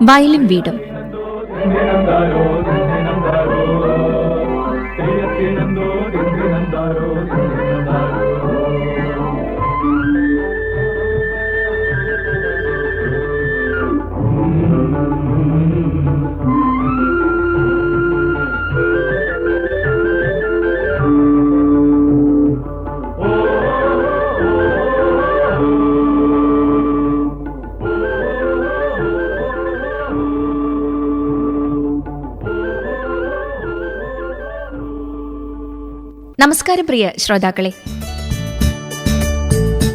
വയലും വീടും. നമസ്കാരം പ്രിയ ശ്രോതാക്കളെ,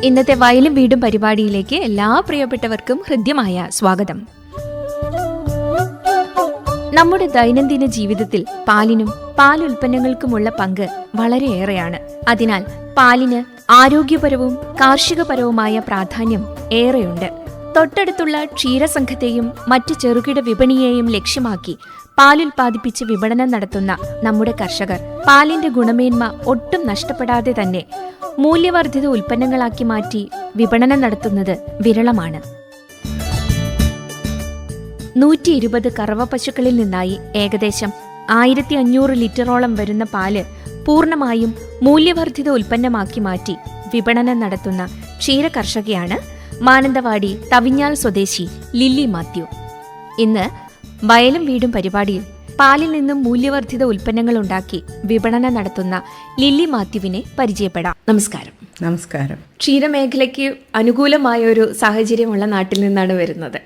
ഇന്നത്തെ വയലും വീടും പരിപാടിയിലേക്ക് എല്ലാ പ്രിയപ്പെട്ടവർക്കും ഹൃദ്യമായ സ്വാഗതം. നമ്മുടെ ദൈനംദിന ജീവിതത്തിൽ പാലിനും പാലുൽപ്പന്നങ്ങൾക്കുമുള്ള പങ്ക് വളരെയേറെയാണ്. അതിനാൽ പാലിന് ആരോഗ്യപരവും കാർഷികപരവുമായ പ്രാധാന്യം ഏറെയുണ്ട്. തൊട്ടടുത്തുള്ള ക്ഷീരസംഘത്തെയും മറ്റ് ചെറുകിട വിപണിയെയും ലക്ഷ്യമാക്കി പാലുൽപാദിപ്പിച്ച് വിപണനം നടത്തുന്ന നമ്മുടെ കർഷകർ പാലിന്റെ ഗുണമേന്മ ഒട്ടും നഷ്ടപ്പെടാതെ തന്നെ മൂല്യവർദ്ധിത ഉൽപ്പന്നങ്ങളാക്കി മാറ്റി വിപണനം നടത്തുന്നത് വിരളമാണ്. 120 കറവ പശുക്കളിൽ നിന്നായി ഏകദേശം 1500 ലിറ്ററോളം വരുന്ന പാല് പൂർണ്ണമായും മൂല്യവർദ്ധിത ഉൽപ്പന്നമാക്കി മാറ്റി വിപണനം നടത്തുന്ന ക്ഷീര കർഷകയാണ് മാനന്തവാടി തവിഞ്ഞാൽ സ്വദേശി ലില്ലി മാത്യു. ഇന്ന് വയലും വീടും പരിപാടിയിൽ പാലിൽ നിന്നും മൂല്യവർദ്ധിത ഉൽപ്പന്നങ്ങൾ ഉണ്ടാക്കി വിപണനം നടത്തുന്ന ലില്ലി മാത്യുവിനെ പരിചയപ്പെടാം. നമസ്കാരം. നമസ്കാരം. ക്ഷീരമേഖലയ്ക്ക് അനുകൂലമായ ഒരു സാഹചര്യമുള്ള നാട്ടിൽ നിന്നാണ് വരുന്നത്.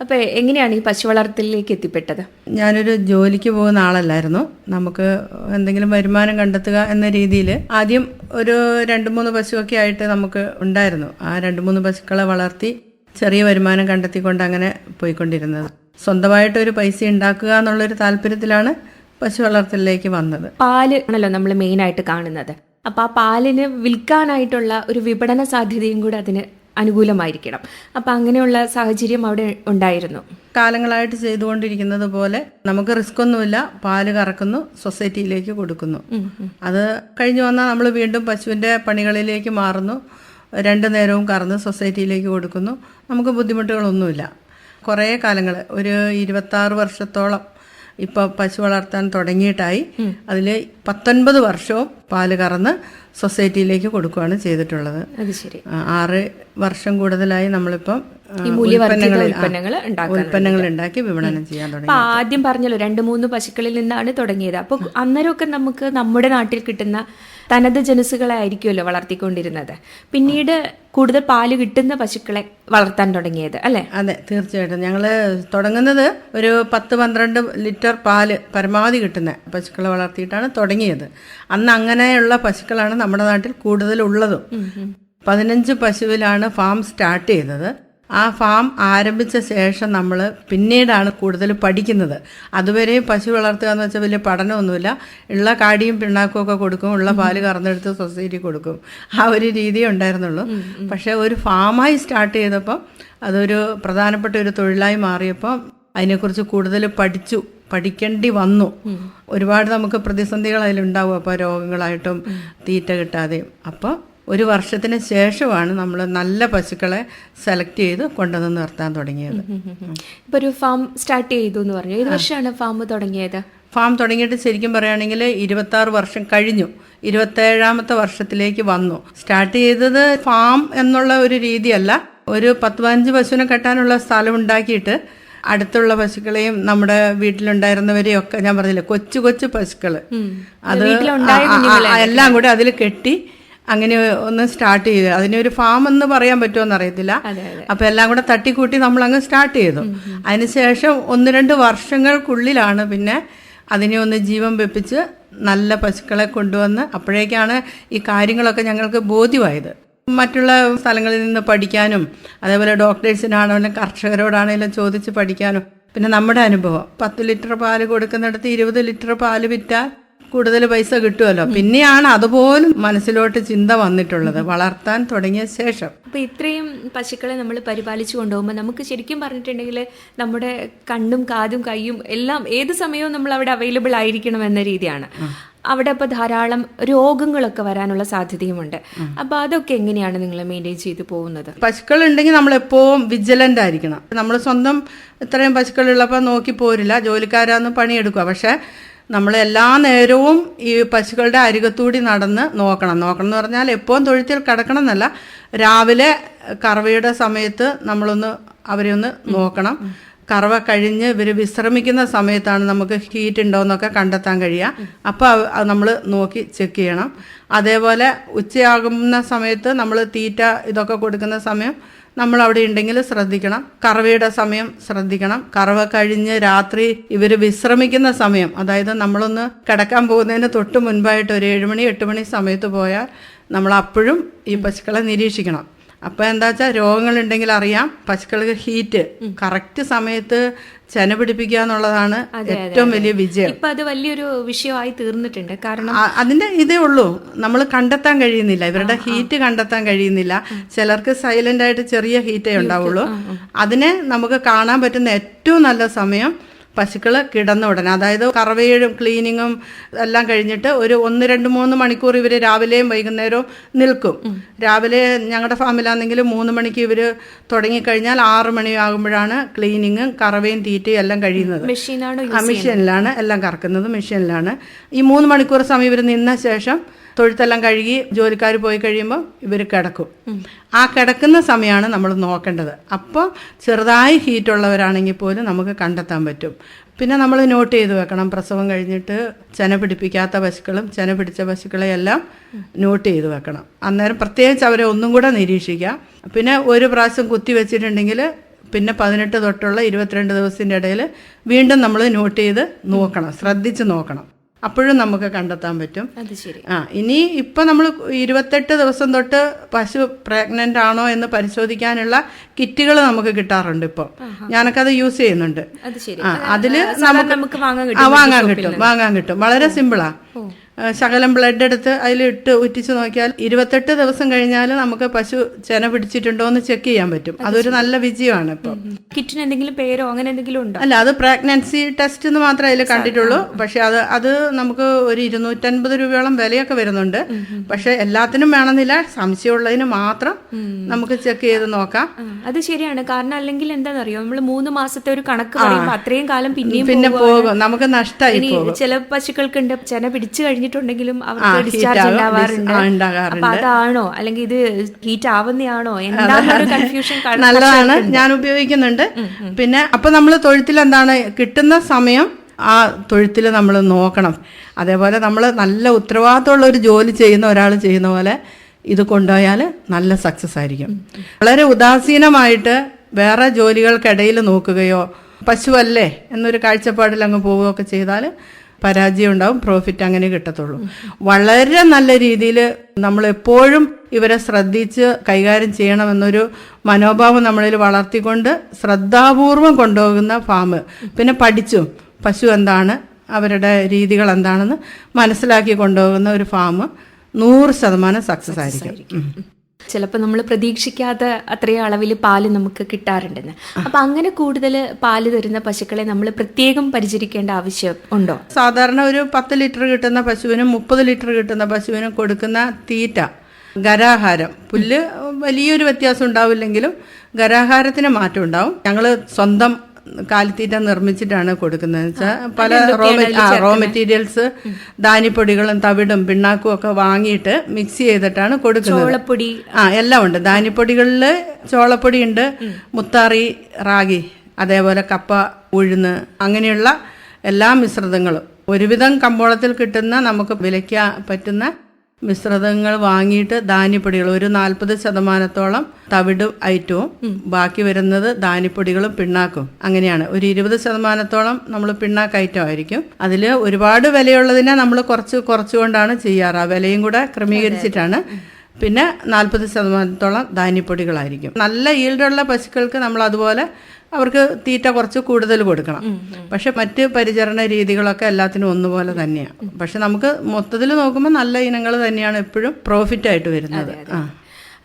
അപ്പോൾ എങ്ങനെയാണ് ഈ പശു വളർത്തലിലേക്ക് എത്തിപ്പെട്ടത്? ഞാനൊരു ജോലിക്ക് പോകുന്ന ആളല്ലായിരുന്നു. നമുക്ക് എന്തെങ്കിലും വരുമാനം കണ്ടെത്തുക എന്ന രീതിയിൽ ആദ്യം ഒരു 2-3 പശുവൊക്കെ ആയിട്ട് നമുക്ക് ഉണ്ടായിരുന്നു. ആ 2-3 പശുക്കളെ വളർത്തി ചെറിയ വരുമാനം കണ്ടെത്തിക്കൊണ്ട് അങ്ങനെ പോയിക്കൊണ്ടിരുന്നത്. സ്വന്തമായിട്ടൊരു പൈസ ഉണ്ടാക്കുക എന്നുള്ളൊരു താല്പര്യത്തിലാണ് പശു വളർത്തലിലേക്ക് വന്നത്. പാല് ആണല്ലോ നമ്മൾ മെയിനായിട്ട് കാണുന്നത്. അപ്പോൾ ആ പാലിന് വിൽക്കാനായിട്ടുള്ള ഒരു വിപണന സാധ്യതയും കൂടെ അതിന് അനുകൂലമായിരിക്കണം. അപ്പം അങ്ങനെയുള്ള സാഹചര്യം അവിടെ ഉണ്ടായിരുന്നു. കാലങ്ങളായിട്ട് ചെയ്തുകൊണ്ടിരിക്കുന്നത് പോലെ നമുക്ക് റിസ്ക് ഒന്നുമില്ല. പാല് കറക്കുന്നു, സൊസൈറ്റിയിലേക്ക് കൊടുക്കുന്നു. അത് കഴിഞ്ഞു വന്നാൽ നമ്മൾ വീണ്ടും പശുവിൻ്റെ പണികളിലേക്ക് മാറുന്നു. 2 നേരവും കറന്ന് സൊസൈറ്റിയിലേക്ക് കൊടുക്കുന്നു. നമുക്ക് ബുദ്ധിമുട്ടുകളൊന്നുമില്ല. കുറേ കാലങ്ങൾ, ഒരു 26 വർഷത്തോളം ഇപ്പോൾ പശു വളർത്താൻ തുടങ്ങിയിട്ടായി. അതിൽ 19 വർഷവും പാല് കറന്ന് സൊസൈറ്റിയിലേക്ക് കൊടുക്കുകയാണ് ചെയ്തിട്ടുള്ളത്. 6 വർഷം കൂടുതലായി നമ്മളിപ്പം ഉൽപ്പന്നങ്ങൾ ഉണ്ടാക്കി വിപണനം ചെയ്യാൻ തുടങ്ങി. ആദ്യം പറഞ്ഞല്ലോ 2-3 പശുക്കളിൽ നിന്നാണ് തുടങ്ങിയത്. അപ്പൊ അന്നേരമൊക്കെ നമുക്ക് നമ്മുടെ നാട്ടിൽ കിട്ടുന്ന തനത് ജനുസുകളായിരിക്കുമല്ലോ വളർത്തിക്കൊണ്ടിരുന്നത്. പിന്നീട് കൂടുതൽ പാല് കിട്ടുന്ന പശുക്കളെ വളർത്താൻ തുടങ്ങിയത് അല്ലേ? അതെ, തീർച്ചയായിട്ടും. ഞങ്ങൾ തുടങ്ങുന്നത് ഒരു 10-12 ലിറ്റർ പാല് പരമാവധി കിട്ടുന്ന പശുക്കളെ വളർത്തിയിട്ടാണ് തുടങ്ങിയത്. അന്ന് അങ്ങനെയുള്ള പശുക്കളാണ് നമ്മുടെ നാട്ടിൽ കൂടുതലുള്ളതും. 15 പശുവിലാണ് ഫാം സ്റ്റാർട്ട് ചെയ്തത്. ആ ഫാം ആരംഭിച്ച ശേഷം നമ്മൾ പിന്നീടാണ് കൂടുതൽ പഠിക്കുന്നത്. അതുവരെ പശു വളർത്തുക എന്ന് വെച്ചാൽ വലിയ പഠനമൊന്നുമില്ല. ഉള്ള കാടിയും പിണ്ണാക്കും ഒക്കെ കൊടുക്കും, ഉള്ള പാല് കറന്നെടുത്ത് സൊസൈറ്റി കൊടുക്കും. ആ ഒരു രീതിയേ ഉണ്ടായിരുന്നുള്ളൂ. പക്ഷേ ഒരു ഫാമായി സ്റ്റാർട്ട് ചെയ്തപ്പോൾ അതൊരു പ്രധാനപ്പെട്ട ഒരു തൊഴിലായി മാറിയപ്പോൾ അതിനെക്കുറിച്ച് കൂടുതൽ പഠിക്കേണ്ടി വന്നു. ഒരുപാട് നമുക്ക് പ്രതിസന്ധികൾ അതിലുണ്ടാവും. അപ്പോൾ രോഗങ്ങളായിട്ടും തീറ്റ കിട്ടാതെയും. അപ്പോൾ 1 വർഷത്തിന് ശേഷമാണ് നമ്മൾ നല്ല പശുക്കളെ സെലക്ട് ചെയ്ത് കൊണ്ടുവന്ന് നിർത്താൻ തുടങ്ങിയത്. ഇപ്പോൾ ഒരു ഫാം സ്റ്റാർട്ട് ചെയ്തു എന്ന് പറഞ്ഞു. ഏത് വർഷമാണ് ഫാം തുടങ്ങിയത്? ഫാം തുടങ്ങിയിട്ട് ശരിക്കും പറയുകയാണെങ്കിൽ 26 വർഷം കഴിഞ്ഞു. 27ാമത്തെ വർഷത്തിലേക്ക് വന്നു. സ്റ്റാർട്ട് ചെയ്തത് ഫാം എന്നുള്ള ഒരു രീതിയല്ല. ഒരു 10-15 പശുവിനെ കെട്ടാനുള്ള സ്ഥലം ഉണ്ടാക്കിയിട്ട് അടുത്തുള്ള പശുക്കളെയും നമ്മുടെ വീട്ടിലുണ്ടായിരുന്നവരെയും ഒക്കെ, ഞാൻ പറഞ്ഞില്ലേ, കൊച്ചു പശുക്കൾ, അത് എല്ലാം കൂടെ അതിൽ കെട്ടി അങ്ങനെ ഒന്ന് സ്റ്റാർട്ട് ചെയ്തു. അതിനൊരു ഫാം എന്ന് പറയാൻ പറ്റുമോ അറിയത്തില്ല. അപ്പം എല്ലാം കൂടെ തട്ടിക്കൂട്ടി നമ്മൾ അങ്ങ് സ്റ്റാർട്ട് ചെയ്തു. അതിനുശേഷം 1-2 വർഷങ്ങൾക്കുള്ളിലാണ് പിന്നെ അതിനെ ഒന്ന് ജീവൻ വെപ്പിച്ച് നല്ല പശുക്കളെ കൊണ്ടുവന്ന്, അപ്പോഴേക്കാണ് ഈ കാര്യങ്ങളൊക്കെ ഞങ്ങൾക്ക് ബോധ്യമായത്. മറ്റുള്ള സ്ഥലങ്ങളിൽ നിന്ന് പഠിക്കാനും അതേപോലെ ഡോക്ടേഴ്സിനാണെങ്കിലും കർഷകരോടാണെങ്കിലും ചോദിച്ച് പഠിക്കാനും, പിന്നെ നമ്മുടെ അനുഭവം 10 ലിറ്റർ പാല് കൊടുക്കുന്നിടത്ത് 20 ലിറ്റർ പാല് വിറ്റാൽ കൂടുതൽ പൈസ കിട്ടുമല്ലോ. പിന്നെയാണ് അതുപോലും മനസ്സിലോട്ട് ചിന്ത വന്നിട്ടുള്ളത് വളർത്താൻ തുടങ്ങിയ ശേഷം. അപ്പോൾ ഇത്രയും പശുക്കളെ നമ്മൾ പരിപാലിച്ചു കൊണ്ടുപോകുമ്പോൾ നമുക്ക് ശരിക്കും പറഞ്ഞിട്ടുണ്ടെങ്കിൽ നമ്മുടെ കണ്ണും കാതും കൈയും എല്ലാം ഏത് സമയവും നമ്മൾ അവിടെ അവൈലബിൾ ആയിരിക്കണം എന്ന രീതിയാണ്. അവിടെ ഇപ്പോൾ ധാരാളം രോഗങ്ങളൊക്കെ വരാനുള്ള സാധ്യതയുമുണ്ട്. അപ്പോൾ അതൊക്കെ എങ്ങനെയാണ് നിങ്ങൾ മെയിൻറ്റെയിൻ ചെയ്തു പോകുന്നത്? പശുക്കൾ ഉണ്ടെങ്കിൽ നമ്മൾ എപ്പോഴും വിജിലൻ്റ് ആയിരിക്കണം. നമ്മൾ സ്വന്തം ഇത്രയും പശുക്കളുള്ളപ്പോൾ നോക്കി പോരില്ല, ജോലിക്കാരാന്ന് പണിയെടുക്കുക. പക്ഷേ നമ്മൾ എല്ലാ നേരവും ഈ പശുക്കളുടെ അരികത്തൂടി നടന്ന് നോക്കണം എന്ന് പറഞ്ഞാൽ എപ്പോഴും തൊഴുത്തിൽ കിടക്കണം എന്നല്ല, രാവിലെ കറവയുടെ സമയത്ത് നമ്മളൊന്ന് അവരെ ഒന്ന് നോക്കണം. കറവ കഴിഞ്ഞ് ഇവർ വിശ്രമിക്കുന്ന സമയത്താണ് നമുക്ക് ഹീറ്റ് ഉണ്ടോയെന്നൊക്കെ കണ്ടെത്താൻ കഴിയുക. അപ്പോൾ അത് നമ്മൾ നോക്കി ചെക്ക് ചെയ്യണം. അതേപോലെ ഉച്ചയാകുന്ന സമയത്ത് നമ്മൾ തീറ്റ ഇതൊക്കെ കൊടുക്കുന്ന സമയം നമ്മൾ അവിടെ ഉണ്ടെങ്കിൽ ശ്രദ്ധിക്കണം. കറവയുടെ സമയം ശ്രദ്ധിക്കണം. കറവ കഴിഞ്ഞ് രാത്രി ഇവർ വിശ്രമിക്കുന്ന സമയം, അതായത് നമ്മളൊന്ന് കിടക്കാൻ പോകുന്നതിന് തൊട്ട് മുൻപായിട്ട് ഒരു 7 മണി 8 മണി സമയത്ത് പോയാൽ നമ്മൾ അപ്പോഴും ഈ പശുക്കളെ നിരീക്ഷിക്കണം. അപ്പോൾ എന്താ വെച്ചാൽ രോഗങ്ങളുണ്ടെങ്കിൽ അറിയാം. പശുക്കൾക്ക് ഹീറ്റ് കറക്റ്റ് സമയത്ത് ചെന പിടിപ്പിക്കുക എന്നുള്ളതാണ് ഏറ്റവും വലിയ വിജയം. ഇപ്പം അത് വലിയൊരു വിഷയമായി തീർന്നിട്ടുണ്ട്. കാരണം അതിൻ്റെ ഇതേ ഉള്ളൂ, നമ്മൾ കണ്ടെത്താൻ കഴിയുന്നില്ല, ഇവരുടെ ഹീറ്റ് കണ്ടെത്താൻ കഴിയുന്നില്ല. ചിലർക്ക് സൈലന്റ് ആയിട്ട് ചെറിയ ഹീറ്റേ ഉണ്ടാവുള്ളൂ. അതിനെ നമുക്ക് കാണാൻ പറ്റുന്ന ഏറ്റവും നല്ല സമയം പശുക്കൾ കിടന്ന ഉടനെ, അതായത് കറവയും ക്ലീനിങ്ങും എല്ലാം കഴിഞ്ഞിട്ട് ഒരു 1, 2, 3 മണിക്കൂർ ഇവർ രാവിലെയും വൈകുന്നേരവും നിൽക്കും. രാവിലെ ഞങ്ങളുടെ ഫാമിലാണെങ്കിൽ 3 മണിക്ക് ഇവർ തുടങ്ങിക്കഴിഞ്ഞാൽ 6 മണിയാകുമ്പോഴാണ് ക്ലീനിങ്ങും കറവയും തീറ്റയും എല്ലാം കഴിയുന്നത്. മെഷീനിലാണ് എല്ലാം കറക്കുന്നത്, മെഷീനിലാണ്. ഈ 3 മണിക്കൂർ സമയം ഇവർ നിന്ന ശേഷം തൊഴുത്തെല്ലാം കഴുകി ജോലിക്കാർ പോയി കഴിയുമ്പോൾ ഇവർ കിടക്കും. ആ കിടക്കുന്ന സമയമാണ് നമ്മൾ നോക്കേണ്ടത്. അപ്പോൾ ചെറുതായി ഹീറ്റുള്ളവരാണെങ്കിൽ പോലും നമുക്ക് കണ്ടെത്താൻ പറ്റും. പിന്നെ നമ്മൾ നോട്ട് ചെയ്ത് വെക്കണം, പ്രസവം കഴിഞ്ഞിട്ട് ചെന പിടിപ്പിക്കാത്ത പശുക്കളും ചെന പിടിച്ച പശുക്കളെയെല്ലാം നോട്ട് ചെയ്ത് വെക്കണം. അന്നേരം പ്രത്യേകിച്ച് അവരെ ഒന്നും കൂടെ നിരീക്ഷിക്കുക. പിന്നെ ഒരു പ്രാവശ്യം കുത്തി വെച്ചിട്ടുണ്ടെങ്കിൽ പിന്നെ 18 തൊട്ടുള്ള 22 ദിവസത്തിൻ്റെ ഇടയിൽ വീണ്ടും നമ്മൾ നോട്ട് ചെയ്ത് നോക്കണം, ശ്രദ്ധിച്ച് നോക്കണം. അപ്പോഴും നമുക്ക് കണ്ടെത്താൻ പറ്റും. ഇനി ഇപ്പം നമ്മൾ 28 ദിവസം തൊട്ട് പശു പ്രഗ്നൻ്റ് ആണോ എന്ന് പരിശോധിക്കാനുള്ള കിറ്റുകൾ നമുക്ക് കിട്ടാറുണ്ട്. ഇപ്പോൾ ഞാനൊക്കെ അത് യൂസ് ചെയ്യുന്നുണ്ട്. അതിൽ നമുക്ക് വാങ്ങാൻ കിട്ടും. വളരെ സിമ്പിളാ. ശകലം ബ്ലഡ് എടുത്ത് അതിലിട്ട് ഉറ്റിച്ച് നോക്കിയാൽ 28 ദിവസം കഴിഞ്ഞാൽ നമുക്ക് പശു ചെന പിടിച്ചിട്ടുണ്ടോ എന്ന് ചെക്ക് ചെയ്യാൻ പറ്റും. അതൊരു നല്ല വിജയമാണ്. ഇപ്പോൾ കിറ്റിന് എന്തെങ്കിലും പേരോ അങ്ങനെ എന്തെങ്കിലും ഉണ്ടോ? അല്ല, അത് പ്രഗ്നൻസി ടെസ്റ്റ് എന്ന് മാത്രമേ അതിൽ കണ്ടിട്ടുള്ളൂ. പക്ഷെ അത് നമുക്ക് ഒരു 250 രൂപയോളം വിലയൊക്കെ വരുന്നുണ്ട്. പക്ഷെ എല്ലാത്തിനും വേണമെന്നില്ല, സംശയമുള്ളതിന് മാത്രം നമുക്ക് ചെക്ക് ചെയ്ത് നോക്കാം. അത് ശരിയാണ്. കാരണം അല്ലെങ്കിൽ എന്താണെന്നറിയോ, നമ്മൾ 3 മാസത്തെ ഒരു കണക്ക് പറയുമ്പോൾ അത്രയും കാലം പിന്നെ പോകും, നമുക്ക് നഷ്ടമായി പോകും. ചില പശുക്കൾക്കുണ്ട് ചെന പിടിച്ചു കഴിഞ്ഞിട്ടുണ്ടെങ്കിലും അവർക്ക് ഡിസ്ചാർജ് ഉണ്ടാവാറുണ്ട്. അപ്പൊ അതാണോ അല്ലെങ്കിൽ ഇത് ഹീറ്റ് ആവുന്നതാണോ എന്താണൊരു കൺഫ്യൂഷൻ. നല്ലതാണ്, ഞാൻ ഉപയോഗിക്കുന്നുണ്ട്. പിന്നെ അപ്പൊ നമ്മൾ തൊഴുത്തിൽ എന്താണ് കിട്ടുന്ന സമയം ആ തൊഴുത്തിൽ നമ്മൾ നോക്കണം. അതേപോലെ നമ്മൾ നല്ല ഉത്തരവാദിത്തമുള്ള ഒരു ജോലി ചെയ്യുന്ന ഒരാൾ ചെയ്യുന്ന പോലെ ഇത് കൊണ്ടുപോയാൽ നല്ല സക്സസ് ആയിരിക്കും. വളരെ ഉദാസീനമായിട്ട് വേറെ ജോലികൾക്കിടയിൽ നോക്കുകയോ പശുവല്ലേ എന്നൊരു കാഴ്ചപ്പാടിൽ അങ്ങ് പോവുകയൊക്കെ ചെയ്താൽ പരാജയം ഉണ്ടാവും, പ്രോഫിറ്റ് അങ്ങനെ കിട്ടത്തുള്ളൂ. വളരെ നല്ല രീതിയിൽ നമ്മളെപ്പോഴും ഇവരെ ശ്രദ്ധിച്ച് കൈകാര്യം ചെയ്യണമെന്നൊരു മനോഭാവം നമ്മളിൽ വളർത്തിക്കൊണ്ട് ശ്രദ്ധാപൂർവം കൊണ്ടുപോകുന്ന ഫാം, പിന്നെ പഠിച്ചും പശു എന്താണ് അവരുടെ രീതികൾ എന്താണെന്ന് മനസ്സിലാക്കി കൊണ്ടുപോകുന്ന ഒരു ഫാം 100% സക്സസ് ആയിരിക്കും. ചിലപ്പോൾ നമ്മൾ പ്രതീക്ഷിക്കാത്ത അത്രയും അളവിൽ പാല് നമുക്ക് കിട്ടാറുണ്ടെന്ന്. അപ്പം അങ്ങനെ കൂടുതൽ പാല് തരുന്ന പശുക്കളെ നമ്മൾ പ്രത്യേകം പരിചരിക്കേണ്ട ആവശ്യം ഉണ്ടോ? സാധാരണ ഒരു 10 ലിറ്റർ കിട്ടുന്ന പശുവിനും 30 ലിറ്റർ കിട്ടുന്ന പശുവിനും കൊടുക്കുന്ന തീറ്റ, ഗരാഹാരം, പുല്ല് വലിയൊരു വ്യത്യാസം ഉണ്ടാവില്ലെങ്കിലും ഗരാഹാരത്തിന് മാറ്റം ഉണ്ടാവും. ഞങ്ങൾ സ്വന്തം കാലിത്തീറ്റ നിർമ്മിച്ചിട്ടാണ് കൊടുക്കുന്നത്. വെച്ചാൽ പല റോ മെറ്റീരിയൽസ്, ധാന്യപ്പൊടികളും തവിടും പിണ്ണാക്കും ഒക്കെ വാങ്ങിയിട്ട് മിക്സ് ചെയ്തിട്ടാണ് കൊടുക്കുന്നത്. എല്ലാം ഉണ്ട്. ധാന്യപ്പൊടികളിൽ ചോളപ്പൊടി ഉണ്ട്, മുത്താറി, റാഗി, അതേപോലെ കപ്പ, ഉഴുന്ന്, അങ്ങനെയുള്ള എല്ലാ മിശ്രിതങ്ങളും ഒരുവിധം കമ്പോളത്തിൽ കിട്ടുന്ന നമുക്ക് വിലയ്ക്കാൻ പറ്റുന്ന മിശ്രിതങ്ങൾ വാങ്ങിയിട്ട് ധാന്യപ്പൊടികൾ ഒരു 40% തവിട് ഐറ്റവും ബാക്കി വരുന്നത് ധാന്യപ്പൊടികളും പിണ്ണാക്കും, അങ്ങനെയാണ്. ഒരു 20% നമ്മൾ പിണ്ണാക്ക് ഐറ്റം ആയിരിക്കും. അതിൽ ഒരുപാട് വിലയുള്ളതിനെ നമ്മൾ കുറച്ചുകൊണ്ടാണ് ചെയ്യാറ്. ആ വിലയും കൂടെ ക്രമീകരിച്ചിട്ടാണ്. പിന്നെ 40% ധാന്യപ്പൊടികളായിരിക്കും. നല്ല ഈൽഡുള്ള പശുക്കൾക്ക് നമ്മൾ അതുപോലെ അവർക്ക് തീറ്റ കുറച്ച് കൂടുതൽ കൊടുക്കണം. പക്ഷെ മറ്റ് പരിചരണ രീതികളൊക്കെ എല്ലാത്തിനും ഒന്നുപോലെ തന്നെയാണ്. പക്ഷെ നമുക്ക് മൊത്തത്തിൽ നോക്കുമ്പോൾ നല്ല ഇനങ്ങൾ തന്നെയാണ് എപ്പോഴും പ്രോഫിറ്റ് ആയിട്ട് വരുന്നത്.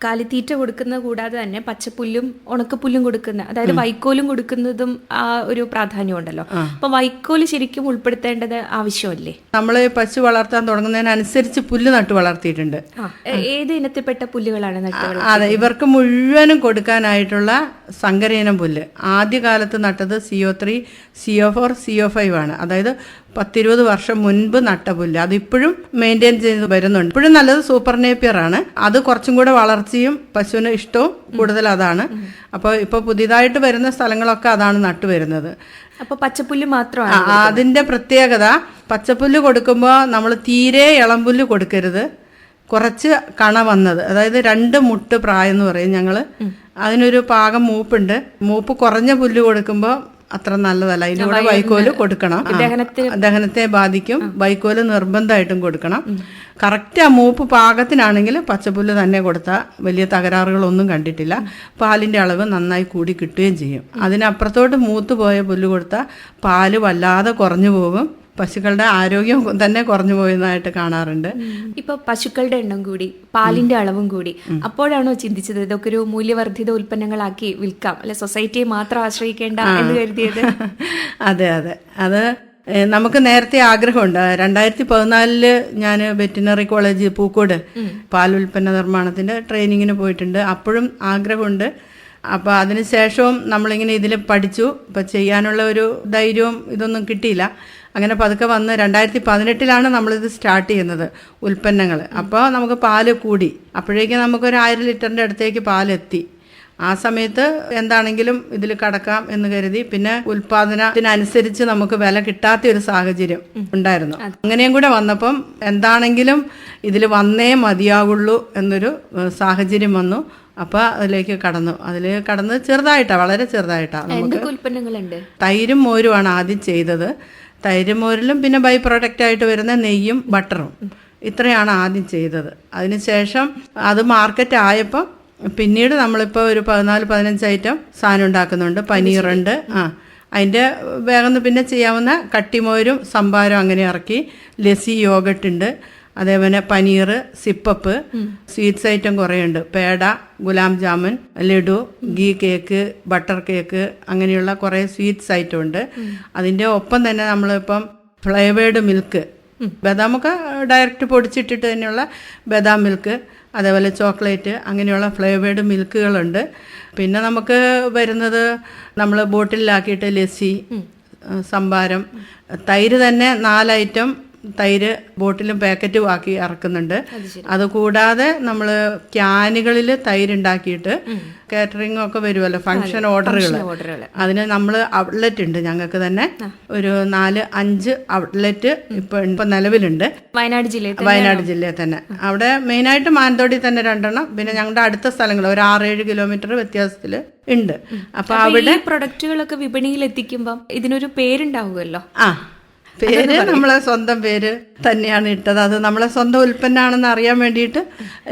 കാലിത്തീറ്റ കൊടുക്കുന്നത് കൂടാതെ തന്നെ പച്ചപ്പുല്ലും ഉണക്കപ്പുല്ലും കൊടുക്കുന്ന, അതായത് വൈക്കോലും കൊടുക്കുന്നതും ആ ഒരു പ്രാധാന്യമുണ്ടല്ലോ. അപ്പൊ വൈക്കോല് ശരിക്കും ഉൾപ്പെടുത്തേണ്ടത് ആവശ്യമല്ലേ? നമ്മൾ പശു വളർത്താൻ തുടങ്ങുന്നതിനനുസരിച്ച് പുല്ല് നട്ടു വളർത്തിയിട്ടുണ്ട്. ഏത് ഇനത്തിൽപ്പെട്ട പുല്ലുകളാണ് നട്ടത്? അതെ, ഇവർക്ക് മുഴുവനും കൊടുക്കാനായിട്ടുള്ള സങ്കരയിനം പുല്ല് ആദ്യകാലത്ത് നട്ടത് CO3, CO4, CO5 ആണ്. അതായത് 10-20 വർഷം മുൻപ് നട്ട പുല്ല്. അതിപ്പോഴും മെയിൻറ്റെയിൻ ചെയ്ത് വരുന്നുണ്ട്. ഇപ്പോഴും നല്ലത് സൂപ്പർ നേപ്പിയർ ആണ്. അത് കുറച്ചും കൂടെ വളർച്ചയും പശുവിന് ഇഷ്ടവും കൂടുതൽ അതാണ്. അപ്പോൾ ഇപ്പോൾ പുതിയതായിട്ട് വരുന്ന സ്ഥലങ്ങളൊക്കെ അതാണ് നട്ടുവരുന്നത്. അപ്പോൾ പച്ചപ്പുല്ല് മാത്രമാണ് അതിൻ്റെ പ്രത്യേകത. പച്ചപ്പുല്ല് കൊടുക്കുമ്പോൾ നമ്മൾ തീരെ ഇളംപുല്ല് കൊടുക്കരുത്. കുറച്ച് കണ വന്നത്, അതായത് 2 മുട്ട് പ്രായം എന്ന് പറയും ഞങ്ങൾ. അതിനൊരു പാകം മൂപ്പുണ്ട്. മൂപ്പ് കുറഞ്ഞ പുല്ല് കൊടുക്കുമ്പോൾ അത്ര നല്ലതല്ല. അതിൻ്റെ കൂടെ വൈക്കോല് കൊടുക്കണം. ദഹനത്തെ ബാധിക്കും. വൈക്കോല് നിർബന്ധമായിട്ടും കൊടുക്കണം. കറക്റ്റ് ആ മൂപ്പ് പാകത്തിനാണെങ്കിൽ പച്ചപ്പുല്ല് തന്നെ കൊടുത്താൽ വലിയ തകരാറുകളൊന്നും കണ്ടിട്ടില്ല. പാലിൻ്റെ അളവ് നന്നായി കൂടി കിട്ടുകയും ചെയ്യും. അതിനപ്പുറത്തോട്ട് മൂത്ത് പോയ പുല്ല് കൊടുത്താൽ പാല് വല്ലാതെ കുറഞ്ഞു പോകും. പശുക്കളുടെ ആരോഗ്യം തന്നെ കുറഞ്ഞു പോയതായിട്ട് കാണാറുണ്ട്. ഇപ്പൊ പശുക്കളുടെ എണ്ണം കൂടി, പാലിന്റെ അളവും കൂടി, അപ്പോഴാണോ ചിന്തിച്ചത് ഇതൊക്കെ ഒരു മൂല്യവർദ്ധിത ഉൽപ്പന്നങ്ങളാക്കി വിൽക്കാം, അല്ലെ സൊസൈറ്റിയെ മാത്രം ആശ്രയിക്കേണ്ട എന്ന് കരുതിയത്? അതെ, അത് നമുക്ക് നേരത്തെ ആഗ്രഹമുണ്ട്. 2014 ഞാൻ വെറ്റിനറി കോളേജ് പൂക്കോട് പാലുൽപ്പന്ന നിർമ്മാണത്തിന്റെ ട്രെയിനിങ്ങിന് പോയിട്ടുണ്ട്. അപ്പോഴും ആഗ്രഹമുണ്ട്. അപ്പോൾ അതിനുശേഷവും നമ്മളിങ്ങനെ ഇതിൽ പഠിച്ചു. ഇപ്പം ചെയ്യാനുള്ള ഒരു ധൈര്യവും ഇതൊന്നും കിട്ടിയില്ല. അങ്ങനെ പതുക്കെ വന്ന് 2018 നമ്മളിത് സ്റ്റാർട്ട് ചെയ്യുന്നത് ഉൽപ്പന്നങ്ങൾ. അപ്പോൾ നമുക്ക് പാല് കൂടി. അപ്പോഴേക്കും നമുക്കൊരു 1000 ലിറ്ററിൻ്റെ അടുത്തേക്ക് പാലെത്തി. ആ സമയത്ത് എന്താണെങ്കിലും ഇതിൽ കടക്കാം എന്ന് കരുതി. പിന്നെ ഉൽപാദനത്തിനനുസരിച്ച് നമുക്ക് വില കിട്ടാത്ത ഒരു സാഹചര്യം ഉണ്ടായിരുന്നു. അങ്ങനെയും കൂടെ വന്നപ്പം എന്താണെങ്കിലും ഇതിൽ വന്നേ മതിയാവുള്ളൂ എന്നൊരു സാഹചര്യം വന്നു. അപ്പോൾ അതിലേക്ക് കടന്ന് ചെറുതായിട്ടാണ്, വളരെ ചെറുതായിട്ടാണ്. നമുക്ക് ഉൽപ്പന്നങ്ങളുണ്ട്. തൈരും മോരുമാണ് ആദ്യം ചെയ്തത്. തൈരും മോരിലും പിന്നെ ബൈ പ്രോഡക്റ്റ് ആയിട്ട് വരുന്ന നെയ്യും ബട്ടറും, ഇത്രയാണ് ആദ്യം ചെയ്തത്. അതിനുശേഷം അത് മാർക്കറ്റ് ആയപ്പോൾ പിന്നീട് നമ്മളിപ്പോൾ ഒരു 14-15 ഐറ്റം സാധനം ഉണ്ടാക്കുന്നുണ്ട്. പനീറുണ്ട്. അതിൻ്റെ വേഗം പിന്നെ ചെയ്യാവുന്ന കട്ടിമോരും സംഭാരം അങ്ങനെ ഇറക്കി. ലസ്സി, യോഗട്ട് ഉണ്ട്. അതേപോലെ പനീർ, സിപ്പപ്പ്, സ്വീറ്റ്സ് ഐറ്റം കുറേ ഉണ്ട്. Peda, Ghulam jamun, laddu, ghee cake, butter cake, അങ്ങനെയുള്ള കുറേ സ്വീറ്റ്സ് ഐറ്റം ഉണ്ട്. അതിൻ്റെ ഒപ്പം തന്നെ നമ്മളിപ്പം ഫ്ലേവേർഡ് മിൽക്ക്, ബദാമൊക്കെ ഡയറക്റ്റ് പൊടിച്ചിട്ടിട്ട് തന്നെയുള്ള ബദാം മിൽക്ക്, അതേപോലെ ചോക്ലേറ്റ്, അങ്ങനെയുള്ള ഫ്ലേവേർഡ് മിൽക്കുകളുണ്ട്. പിന്നെ നമുക്ക് വരുന്നത് നമ്മൾ ബോട്ടിലാക്കിയിട്ട് ലസ്സി, സംഭാരം, തൈര് തന്നെ 4 ഐറ്റം തൈര് ബോട്ടിലും പാക്കറ്റും ആക്കി ഇറക്കുന്നുണ്ട്. അതുകൂടാതെ നമ്മൾ ക്യാനുകളിൽ തൈര് ഉണ്ടാക്കിയിട്ട് കാറ്ററിംഗ് ഒക്കെ വരുമല്ലോ, ഫംഗ്ഷൻ ഓർഡറുകൾ, അതിന് നമ്മൾ ഔട്ട്ലെറ്റ് ഉണ്ട് ഞങ്ങൾക്ക് തന്നെ. ഒരു 4-5 ഔട്ട്ലെറ്റ് ഇപ്പം നിലവിലുണ്ട് വയനാട് ജില്ലയിൽ തന്നെ. അവിടെ മെയിനായിട്ട് മാനന്തവാടി തന്നെ 2 പിന്നെ ഞങ്ങളുടെ അടുത്ത സ്ഥലങ്ങൾ ഒരു 6-7 കിലോമീറ്റർ വ്യത്യാസത്തിൽ ഉണ്ട്. അപ്പൊ അവിടെ പ്രൊഡക്റ്റുകളൊക്കെ വിപണിയിൽ എത്തിക്കുമ്പോൾ ഇതിനൊരു പേരുണ്ടാവുമല്ലോ. പേര് നമ്മളെ സ്വന്തം പേര് തന്നെയാണ് ഇട്ടത്. അത് നമ്മളെ സ്വന്തം ഉൽപ്പന്നമാണെന്ന് അറിയാൻ വേണ്ടിയിട്ട്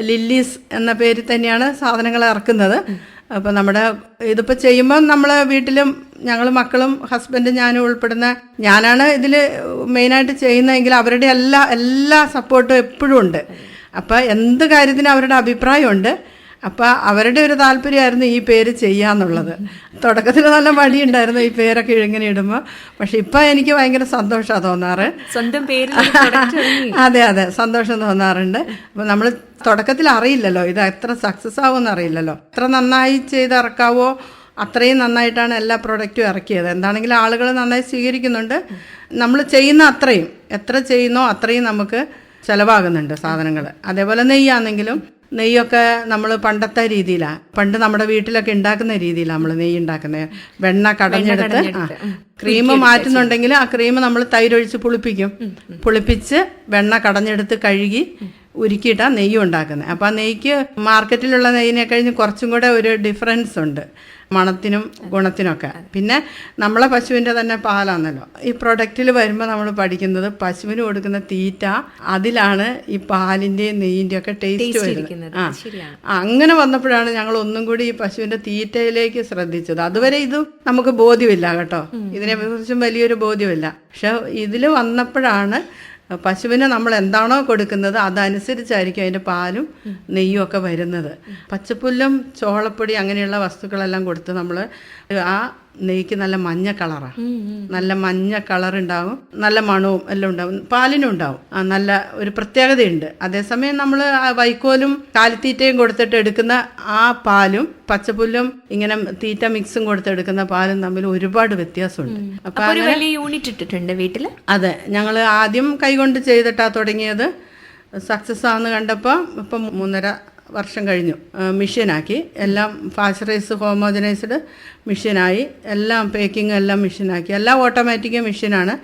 ലില്ലീസ് എന്ന പേരിൽ തന്നെയാണ് സാധനങ്ങൾ ഇറക്കുന്നത്. അപ്പം നമ്മുടെ ഇതിപ്പോൾ ചെയ്യുമ്പോൾ നമ്മളെ വീട്ടിലും ഞങ്ങൾ മക്കളും ഹസ്ബൻഡും ഞാനും ഉൾപ്പെടുന്ന, ഞാനാണ് ഇതിൽ മെയിനായിട്ട് ചെയ്യുന്നതെങ്കിൽ അവരുടെ എല്ലാ സപ്പോർട്ടും എപ്പോഴും ഉണ്ട്. അപ്പം എന്ത് കാര്യത്തിനും അവരുടെ അഭിപ്രായമുണ്ട്. അപ്പം അവരുടെ ഒരു താല്പര്യമായിരുന്നു ഈ പേര് ചെയ്യാന്നുള്ളത്. തുടക്കത്തിൽ നല്ല മടിയുണ്ടായിരുന്നു ഈ പേരൊക്കെ ഇങ്ങനെ ഇടുമ്പോൾ. പക്ഷെ ഇപ്പം എനിക്ക് ഭയങ്കര സന്തോഷമാണ് തോന്നാറ്. സ്വന്തം പേര് അതെ സന്തോഷം തോന്നാറുണ്ട്. അപ്പം നമ്മൾ തുടക്കത്തിൽ അറിയില്ലല്ലോ ഇത് എത്ര സക്സസ് ആവുമെന്ന് അറിയില്ലല്ലോ. എത്ര നന്നായി ചെയ്തിറക്കാവോ അത്രയും നന്നായിട്ടാണ് എല്ലാ പ്രൊഡക്റ്റും ഇറക്കിയത്. എന്താണെങ്കിലും ആളുകൾ നന്നായി സ്വീകരിക്കുന്നുണ്ട്. നമ്മൾ ചെയ്യുന്ന അത്രയും, എത്ര ചെയ്യുന്നോ അത്രയും നമുക്ക് ചിലവാകുന്നുണ്ട് സാധനങ്ങൾ. അതേപോലെ നെയ്യാണെങ്കിലും നെയ്യൊക്കെ നമ്മൾ പണ്ടത്തെ രീതിയിലാണ്, പണ്ട് നമ്മുടെ വീട്ടിലൊക്കെ ഉണ്ടാക്കുന്ന രീതിയിലാണ് നമ്മൾ നെയ്യ് ഉണ്ടാക്കുന്നത്. വെണ്ണ കടഞ്ഞെടുത്ത് ക്രീം മാറ്റുന്നുണ്ടെങ്കിൽ ആ ക്രീം നമ്മൾ തൈരൊഴിച്ച് പുളിപ്പിച്ച് വെണ്ണ കടഞ്ഞെടുത്ത് കഴുകി ഉരുക്കിയിട്ടാണ് നെയ്യ് ഉണ്ടാക്കുന്നത്. അപ്പോൾ ആ നെയ്ക്ക് മാർക്കറ്റിലുള്ള നെയ്യിനെ കഴിഞ്ഞ് കുറച്ചും കൂടെ ഒരു ഡിഫറൻസ് ഉണ്ട് മണത്തിനും ഗുണത്തിനൊക്കെ. പിന്നെ നമ്മളെ പശുവിൻ്റെ തന്നെ പാലാണല്ലോ. ഈ പ്രൊഡക്റ്റിൽ വരുമ്പോൾ നമ്മൾ പഠിക്കുന്നത് പശുവിന് കൊടുക്കുന്ന തീറ്റ, അതിലാണ് ഈ പാലിൻ്റെയും നെയ്യിൻ്റെ ഒക്കെ ടേസ്റ്റ് വരുന്നത്. അങ്ങനെ വന്നപ്പോഴാണ് ഞങ്ങൾ ഒന്നും കൂടി ഈ പശുവിൻ്റെ തീറ്റയിലേക്ക് ശ്രദ്ധിച്ചത്. അതുവരെ ഇത് നമുക്ക് ബോധ്യമില്ല കേട്ടോ, ഇതിനെക്കുറിച്ചും വലിയൊരു ബോധ്യമില്ല. പക്ഷെ ഇതിൽ വന്നപ്പോഴാണ് പശുവിന് നമ്മൾ എന്താണോ കൊടുക്കുന്നത് അതനുസരിച്ചായിരിക്കും അതിൻ്റെ പാലും നെയ്യും ഒക്കെ വരുന്നത്. പച്ചപ്പുല്ലും ചോളപ്പൊടി അങ്ങനെയുള്ള വസ്തുക്കളെല്ലാം കൊടുത്ത് നമ്മൾ ആ നെയ്ക്ക് നല്ല മഞ്ഞ കളറാണ്, നല്ല മഞ്ഞ കളർ ഉണ്ടാവും, നല്ല മണവും എല്ലാം ഉണ്ടാവും, പാലിനും ഉണ്ടാവും, നല്ല ഒരു പ്രത്യേകതയുണ്ട്. അതേസമയം നമ്മൾ വൈക്കോലും കാലിത്തീറ്റയും കൊടുത്തിട്ട് എടുക്കുന്ന ആ പാലും പച്ചപ്പുല്ലും ഇങ്ങനെ തീറ്റ മിക്സും കൊടുത്തെടുക്കുന്ന പാലും തമ്മിൽ ഒരുപാട് വ്യത്യാസമുണ്ട്. അപ്പൊ ഒരു വലിയ യൂണിറ്റ് ഇട്ടിട്ടുണ്ട് വീട്ടിൽ. അതെ, ഞങ്ങൾ ആദ്യം കൈകൊണ്ട് ചെയ്തിട്ടാ തുടങ്ങിയത്. സക്സസ് ആണെന്ന് കണ്ടപ്പോൾ ഇപ്പം 3.5 വർഷം കഴിഞ്ഞു മെഷീനാക്കി. എല്ലാം പാസ്ചറൈസ് ഹോമോജനൈസ്ഡ് മെഷീനായി, എല്ലാം പേക്കിങ് എല്ലാം മെഷീനാക്കി, എല്ലാം ഓട്ടോമാറ്റിക് മെഷീനാണ്.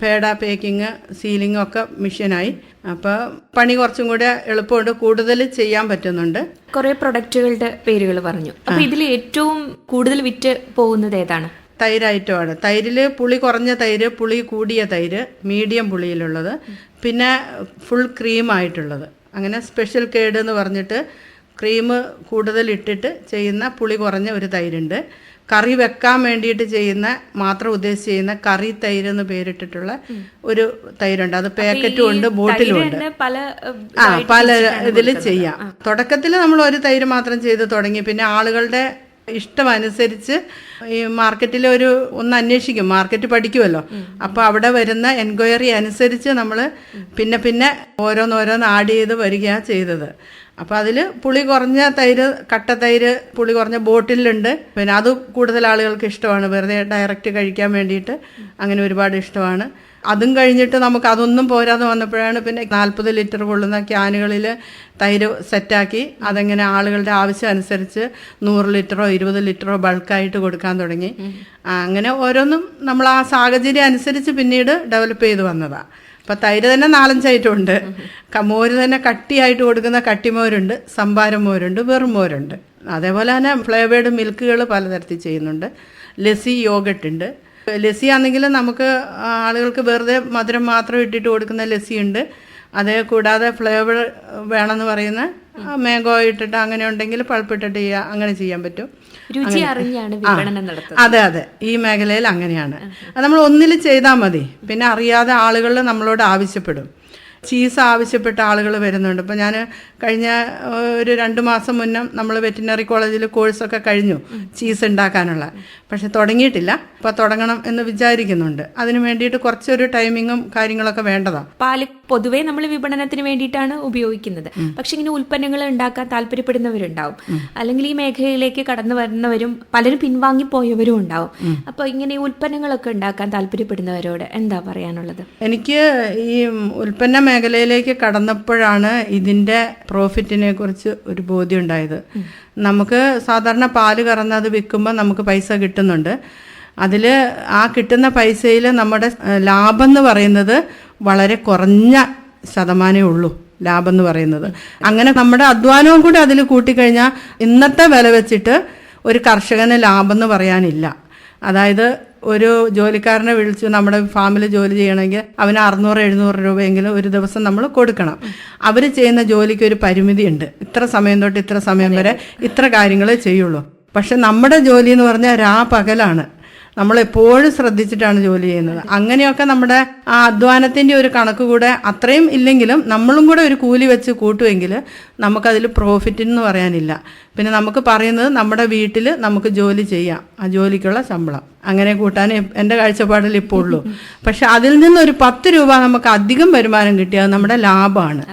പേട, പേക്കിങ്, സീലിംഗ് ഒക്കെ മെഷീനായി. അപ്പോൾ പണി കുറച്ചും കൂടെ എളുപ്പമുണ്ട്, കൂടുതൽ ചെയ്യാൻ പറ്റുന്നുണ്ട്. കുറേ പ്രൊഡക്റ്റുകളുടെ പേരുകൾ പറഞ്ഞു. അപ്പോൾ ഇതിൽ ഏറ്റവും കൂടുതൽ വിറ്റ് പോകുന്നത് ഏതാണ്? തൈര് ഐറ്റമാണ്. തൈരിൽ പുളി കുറഞ്ഞ തൈര്, പുളി കൂടിയ തൈര്, മീഡിയം പുളിയിലുള്ളത്, പിന്നെ ഫുൾ ക്രീമായിട്ടുള്ളത്. അങ്ങനെ സ്പെഷ്യൽ കേഡ് എന്ന് പറഞ്ഞിട്ട് ക്രീം കൂടുതൽ ഇട്ടിട്ട് ചെയ്യുന്ന പുളി കുറഞ്ഞ ഒരു തൈരുണ്ട്. കറി വെക്കാൻ വേണ്ടിയിട്ട് ചെയ്യുന്ന മാത്രം ഉദ്ദേശിച്ച് ചെയ്യുന്ന കറി തൈര് എന്ന് പേരിട്ടിട്ടുള്ള ഒരു തൈരുണ്ട്. അത് പാക്കറ്റും ഉണ്ട്, ബോട്ടിലും ഉണ്ട്. പല ഇതിൽ ചെയ്യാം. തുടക്കത്തിൽ നമ്മൾ ഒരു തൈര് മാത്രം ചെയ്ത് തുടങ്ങി. പിന്നെ ആളുകളുടെ ഇഷ്ടമനുസരിച്ച് ഈ മാർക്കറ്റിൽ ഒന്ന് അന്വേഷിക്കും, മാർക്കറ്റ് പഠിക്കുമല്ലോ. അപ്പോൾ അവിടെ വരുന്ന എൻക്വയറി അനുസരിച്ച് നമ്മൾ പിന്നെ ഓരോന്നോരോന്ന് ആഡ് ചെയ്ത് വരികയാണ് ചെയ്തത്. അപ്പോൾ അതിൽ പുളി കുറഞ്ഞ തൈര്, കട്ട തൈര്, പുളി കുറഞ്ഞ ബോട്ടിലുണ്ട്. പിന്നെ അത് കൂടുതൽ ആളുകൾക്ക് ഇഷ്ടമാണ്, വെറുതെ ഡയറക്റ്റ് കഴിക്കാൻ വേണ്ടിയിട്ട് അങ്ങനെ ഒരുപാട് ഇഷ്ടമാണ്. അതും കഴിഞ്ഞിട്ട് നമുക്ക് അതൊന്നും പോരാതെ വന്നപ്പോഴാണ് പിന്നെ 40 ലിറ്റർ കൊള്ളുന്ന ക്യാനുകളിൽ തൈര് സെറ്റാക്കി അതെങ്ങനെ ആളുകളുടെ ആവശ്യം അനുസരിച്ച് 100 ലിറ്ററോ 20 ലിറ്ററോ ബൾക്കായിട്ട് കൊടുക്കാൻ തുടങ്ങി. അങ്ങനെ ഓരോന്നും നമ്മൾ ആ സാഹചര്യം അനുസരിച്ച് പിന്നീട് ഡെവലപ്പ് ചെയ്ത് വന്നതാണ്. അപ്പം തൈര് തന്നെ 4-5 ഐറ്റം ഉണ്ട്. മോര് തന്നെ കട്ടിയായിട്ട് കൊടുക്കുന്ന കട്ടിമോരുണ്ട്, സംഭാരം മോരുണ്ട്, വെറും മോരുണ്ട്. അതേപോലെ തന്നെ ഫ്ലേവേർഡ് മിൽക്കുകൾ പലതരത്തിൽ ചെയ്യുന്നുണ്ട്. ലസ്സി, യോഗട്ട് ഉണ്ട്. ലസ്സി ആണെങ്കിൽ നമുക്ക് ആളുകൾക്ക് വെറുതെ മധുരം മാത്രം ഇട്ടിട്ട് കൊടുക്കുന്ന ലസ്സി ഉണ്ട്. അതേ കൂടാതെ ഫ്ലേവർ വേണമെന്ന് പറയുന്ന മാംഗോ ഇട്ടിട്ട് അങ്ങനെ ഉണ്ടെങ്കിൽ പൾപ്പിട്ടിട്ട് ചെയ്യുക, അങ്ങനെ ചെയ്യാൻ പറ്റും. അതെ അതെ, ഈ മേഖലയിൽ അങ്ങനെയാണ്. അത് നമ്മൾ ഒന്നിൽ ചെയ്താൽ മതി, പിന്നെ അറിയാതെ ആളുകൾ നമ്മളോട് ആവശ്യപ്പെടും. ചീസ് ആവശ്യപ്പെട്ട ആളുകൾ വരുന്നുണ്ട്. ഇപ്പോൾ ഞാൻ കഴിഞ്ഞ ഒരു 2 മാസം മുന്നേ നമ്മൾ വെറ്റിനറി കോളേജിൽ കോഴ്സൊക്കെ കഴിഞ്ഞു ചീസ് ഉണ്ടാക്കാനുള്ള. പക്ഷെ തുടങ്ങിയിട്ടില്ല. അപ്പോൾ തുടങ്ങണം എന്ന് വിചാരിക്കുന്നുണ്ട്. അതിന് വേണ്ടിയിട്ട് കുറച്ചൊരു ടൈമിങ്ങും കാര്യങ്ങളൊക്കെ വേണ്ടതാണ്. പാല് പൊതുവേ നമ്മൾ വിപണനത്തിന് വേണ്ടിയിട്ടാണ് ഉപയോഗിക്കുന്നത്. പക്ഷെ ഇങ്ങനെ ഉൽപ്പന്നങ്ങൾ ഉണ്ടാക്കാൻ താല്പര്യപ്പെടുന്നവരുണ്ടാവും, അല്ലെങ്കിൽ ഈ മേഖലയിലേക്ക് കടന്നു വരുന്നവരും പലരും പിൻവാങ്ങിപ്പോയവരും ഉണ്ടാവും. അപ്പോൾ ഇങ്ങനെ ഉൽപ്പന്നങ്ങളൊക്കെ ഉണ്ടാക്കാൻ താല്പര്യപ്പെടുന്നവരോട് എന്താ പറയാനുള്ളത്? എനിക്ക് ഈ ഉൽപ്പന്ന മേഖലയിലേക്ക് കടന്നപ്പോഴാണ് ഇതിൻ്റെ പ്രോഫിറ്റിനെ കുറിച്ച് ഒരു ബോധ്യം ഉണ്ടായത്. നമുക്ക് സാധാരണ പാല് കറന്ന് അത് വിൽക്കുമ്പോൾ നമുക്ക് പൈസ കിട്ടുന്നുണ്ട്. അതിൽ ആ കിട്ടുന്ന പൈസയിൽ നമ്മുടെ ലാഭം എന്ന് പറയുന്നത് വളരെ കുറഞ്ഞ ശതമാനമേ ഉള്ളൂ. ലാഭം എന്ന് പറയുന്നത് അങ്ങനെ നമ്മുടെ അധ്വാനവും കൂടി അതിൽ കൂട്ടിക്കഴിഞ്ഞാൽ ഇന്നത്തെ വില വെച്ചിട്ട് ഒരു കർഷകന് ലാഭം എന്ന് പറയാനില്ല. അതായത് ഒരു ജോലിക്കാരനെ വിളിച്ച് നമ്മുടെ ഫാമിൽ ജോലി ചെയ്യണമെങ്കിൽ അവന് 600-700 രൂപയെങ്കിലും ഒരു ദിവസം നമ്മൾ കൊടുക്കണം. അവർ ചെയ്യുന്ന ജോലിക്ക് ഒരു പരിമിതിയുണ്ട്. ഇത്ര സമയം തൊട്ട് ഇത്ര സമയം വരെ ഇത്ര കാര്യങ്ങളെ ചെയ്യുള്ളൂ. പക്ഷെ നമ്മുടെ ജോലി എന്ന് പറഞ്ഞാൽ രാപകലാണ്. നമ്മളെപ്പോഴും ശ്രദ്ധിച്ചിട്ടാണ് ജോലി ചെയ്യുന്നത്. അങ്ങനെയൊക്കെ നമ്മുടെ ആ അധ്വാനത്തിൻ്റെ ഒരു കണക്ക് കൂടെ അത്രയും ഇല്ലെങ്കിലും നമ്മളും കൂടെ ഒരു കൂലി വെച്ച് കൂട്ടുമെങ്കിൽ നമുക്കതിൽ പ്രോഫിറ്റ് എന്ന് പറയാനില്ല. പിന്നെ നമുക്ക് പറയുന്നത് നമ്മുടെ വീട്ടിൽ നമുക്ക് ജോലി ചെയ്യാം, ആ ജോലിക്കുള്ള ശമ്പളം അങ്ങനെ കൂട്ടാൻ എൻ്റെ കാഴ്ചപ്പാടിൽ ഇപ്പോൾ ഉള്ളൂ. പക്ഷെ അതിൽ നിന്നൊരു 10 രൂപ നമുക്ക് അധികം വരുമാനം കിട്ടിയത് നമ്മുടെ ലാഭമാണ്.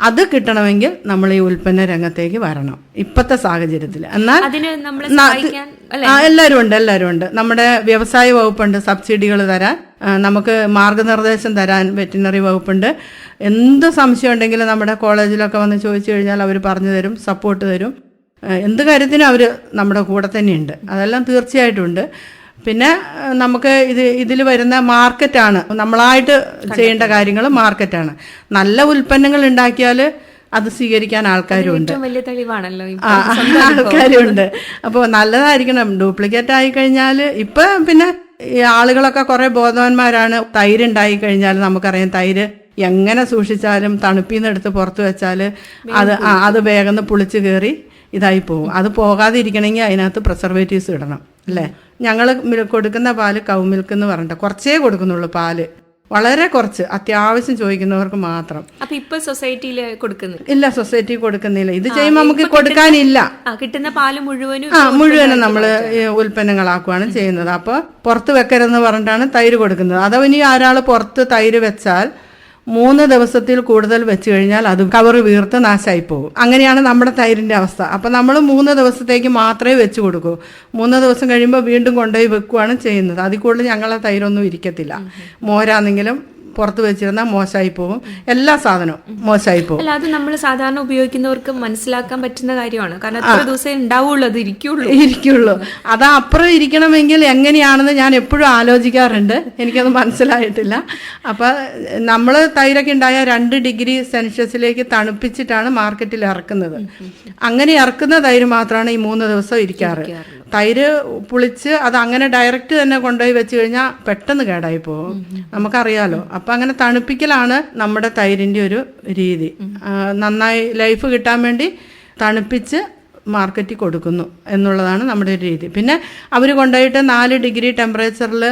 അത് കിട്ടണമെങ്കിൽ നമ്മൾ ഈ ഉൽപ്പന്ന രംഗത്തേക്ക് വരണം ഇപ്പോഴത്തെ സാഹചര്യത്തിൽ. എന്നാൽ എല്ലാവരും ഉണ്ട്. നമ്മുടെ വ്യവസായ വകുപ്പുണ്ട് സബ്സിഡികൾ തരാൻ, നമുക്ക് മാർഗനിർദ്ദേശം തരാൻ വെറ്റിനറി വകുപ്പുണ്ട്. എന്ത് സംശയം ഉണ്ടെങ്കിലും നമ്മുടെ കോളേജിലൊക്കെ വന്ന് ചോദിച്ചു കഴിഞ്ഞാൽ അവർ പറഞ്ഞു തരും, സപ്പോർട്ട് തരും. എന്ത് കാര്യത്തിനും അവർ നമ്മുടെ കൂടെ തന്നെയുണ്ട്. അതെല്ലാം തീർച്ചയായിട്ടും ഉണ്ട്. പിന്നെ നമുക്ക് ഇതിൽ വരുന്ന മാർക്കറ്റാണ്, നമ്മളായിട്ട് ചെയ്യേണ്ട കാര്യങ്ങൾ മാർക്കറ്റാണ്. നല്ല ഉൽപ്പന്നങ്ങൾ ഉണ്ടാക്കിയാൽ അത് സ്വീകരിക്കാൻ ആൾക്കാരുണ്ട്, ആൾക്കാരുണ്ട്. അപ്പോൾ നല്ലതായിരിക്കണം. ഡ്യൂപ്ലിക്കേറ്റ് ആയി കഴിഞ്ഞാൽ ഇപ്പം പിന്നെ ഈ ആളുകളൊക്കെ കുറേ ബോധവാന്മാരാണ്. തൈര് ഉണ്ടായി കഴിഞ്ഞാൽ നമുക്കറിയാം തൈര് എങ്ങനെ സൂക്ഷിച്ചാലും തണുപ്പിൽ നിന്ന് എടുത്ത് പുറത്ത് വെച്ചാൽ അത് വേഗം പുളിച്ച് കയറി ഇതായി പോകും. അത് പോകാതിരിക്കണമെങ്കിൽ അതിനകത്ത് പ്രിസർവേറ്റീവ്സ് ഇടണം അല്ലേ. ഞങ്ങൾ കൊടുക്കുന്ന പാല് കൗ മിൽക്ക് എന്ന് പറഞ്ഞിട്ട് കുറച്ചേ കൊടുക്കുന്നുള്ളൂ പാല്. വളരെ കുറച്ച് അത്യാവശ്യം ചോദിക്കുന്നവർക്ക് മാത്രം. അപ്പൊ ഇപ്പൊ സൊസൈറ്റിയിൽ കൊടുക്കുന്നു? ഇല്ല, സൊസൈറ്റി കൊടുക്കുന്നില്ല. ഇത് ചെയ്യുമ്പോൾ നമുക്ക് കൊടുക്കാനില്ല. കിട്ടുന്ന പാല് മുഴുവനും നമ്മൾ ഉൽപ്പന്നങ്ങളാക്കുകയാണ് ചെയ്യുന്നത്. അപ്പോൾ പുറത്ത് വെക്കരുതെന്ന് പറഞ്ഞിട്ടാണ് തൈര് കൊടുക്കുന്നത്. അഥവാ ഇനി ഒരാൾ പുറത്ത് തൈര് വെച്ചാൽ 3 ദിവസത്തിൽ കൂടുതൽ വെച്ച് കഴിഞ്ഞാൽ അത് കവർ വീർത്ത് നാശമായി പോകും. അങ്ങനെയാണ് നമ്മുടെ തൈരിന്റെ അവസ്ഥ. അപ്പം നമ്മൾ 3 ദിവസത്തേക്ക് മാത്രമേ വെച്ച് കൊടുക്കൂ. 3 ദിവസം കഴിയുമ്പോൾ വീണ്ടും കൊണ്ടുപോയി വെക്കുകയാണ് ചെയ്യുന്നത്. അതിൽ കൂടുതൽ ഞങ്ങളെ തൈരൊന്നും ഇരിക്കത്തില്ല. മോരാണെങ്കിലും പുറത്ത് വെച്ചിരുന്നാൽ മോശമായി പോകും. എല്ലാ സാധനവും മോശമായി പോകും. അല്ല, അത് നമ്മൾ സാധാരണ ഉപയോഗിക്കുന്നവർക്ക് മനസ്സിലാക്കാൻ പറ്റുന്ന കാര്യമാണ്. കാരണം അത്ര ദിവസം ഉണ്ടാവുള്ളൂ, അത് ഇരിക്കുള്ളൂ. അത് അപ്പുറം ഇരിക്കണമെങ്കിൽ എങ്ങനെയാണെന്ന് ഞാൻ എപ്പോഴും ആലോചിക്കാറുണ്ട്. എനിക്കത് മനസ്സിലായിട്ടില്ല. അപ്പം നമ്മൾ തൈരൊക്കെ ഉണ്ടായ 2 ഡിഗ്രി സെൽഷ്യസിലേക്ക് തണുപ്പിച്ചിട്ടാണ് മാർക്കറ്റിൽ ഇറക്കുന്നത്. അങ്ങനെ ഇറക്കുന്ന തൈര് മാത്രമാണ് ഈ 3 ദിവസം ഇരിക്കാറ്. തൈര് പുളിച്ച് അത് അങ്ങനെ ഡയറക്റ്റ് തന്നെ കൊണ്ടുപോയി വെച്ച് കഴിഞ്ഞാൽ പെട്ടെന്ന് കേടായി പോകും, നമുക്കറിയാലോ. അപ്പം അങ്ങനെ തണുപ്പിക്കലാണ് നമ്മുടെ തൈരിൻ്റെ ഒരു രീതി. നന്നായി ലൈഫ് കിട്ടാൻ വേണ്ടി തണുപ്പിച്ച് മാർക്കറ്റിൽ കൊടുക്കുന്നു എന്നുള്ളതാണ് നമ്മുടെ ഒരു രീതി. പിന്നെ അവർ കൊണ്ടുപോയിട്ട് 4 ഡിഗ്രി ടെമ്പറേച്ചറിൽ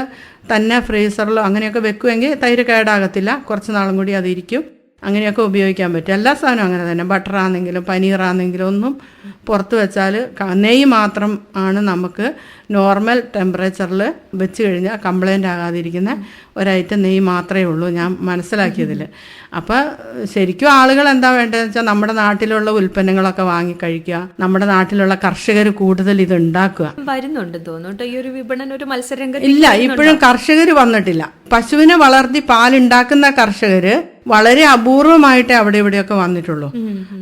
തന്നെ ഫ്രീസറിലോ അങ്ങനെയൊക്കെ വെക്കുമെങ്കിൽ തൈര് കേടാകത്തില്ല. കുറച്ച് നാളും കൂടി അതിരിക്കും. അങ്ങനെയൊക്കെ ഉപയോഗിക്കാൻ പറ്റും. എല്ലാ സാധനവും അങ്ങനെ തന്നെ. ബട്ടറാണെങ്കിലും പനീറാണെങ്കിലും ഒന്നും പുറത്ത് വെച്ചാൽ നെയ്യ് മാത്രം ആണ് നമുക്ക് നോർമൽ ടെമ്പറേച്ചറിൽ വെച്ച് കഴിഞ്ഞാൽ കംപ്ലൈൻ്റ് ആകാതിരിക്കുന്ന ഒരൈറ്റം നെയ്യ് മാത്രമേ ഉള്ളൂ ഞാൻ മനസ്സിലാക്കിയതിൽ. അപ്പോൾ ശരിക്കും ആളുകൾ എന്താ വേണ്ടതെന്ന് വെച്ചാൽ നമ്മുടെ നാട്ടിലുള്ള ഉൽപ്പന്നങ്ങളൊക്കെ വാങ്ങി കഴിക്കുക. നമ്മുടെ നാട്ടിലുള്ള കർഷകർ കൂടുതൽ ഇത് ഉണ്ടാക്കുക. വരുന്നുണ്ട് തോന്നുന്നു ഈ ഒരു വിപണന ഒരു മത്സരം. ഇല്ല, ഇപ്പോഴും കർഷകർ വന്നിട്ടില്ല. പശുവിനെ വളർത്തി പാലുണ്ടാക്കുന്ന കർഷകർ വളരെ അപൂർവമായിട്ടേ അവിടെ ഇവിടെയൊക്കെ വന്നിട്ടുള്ളൂ.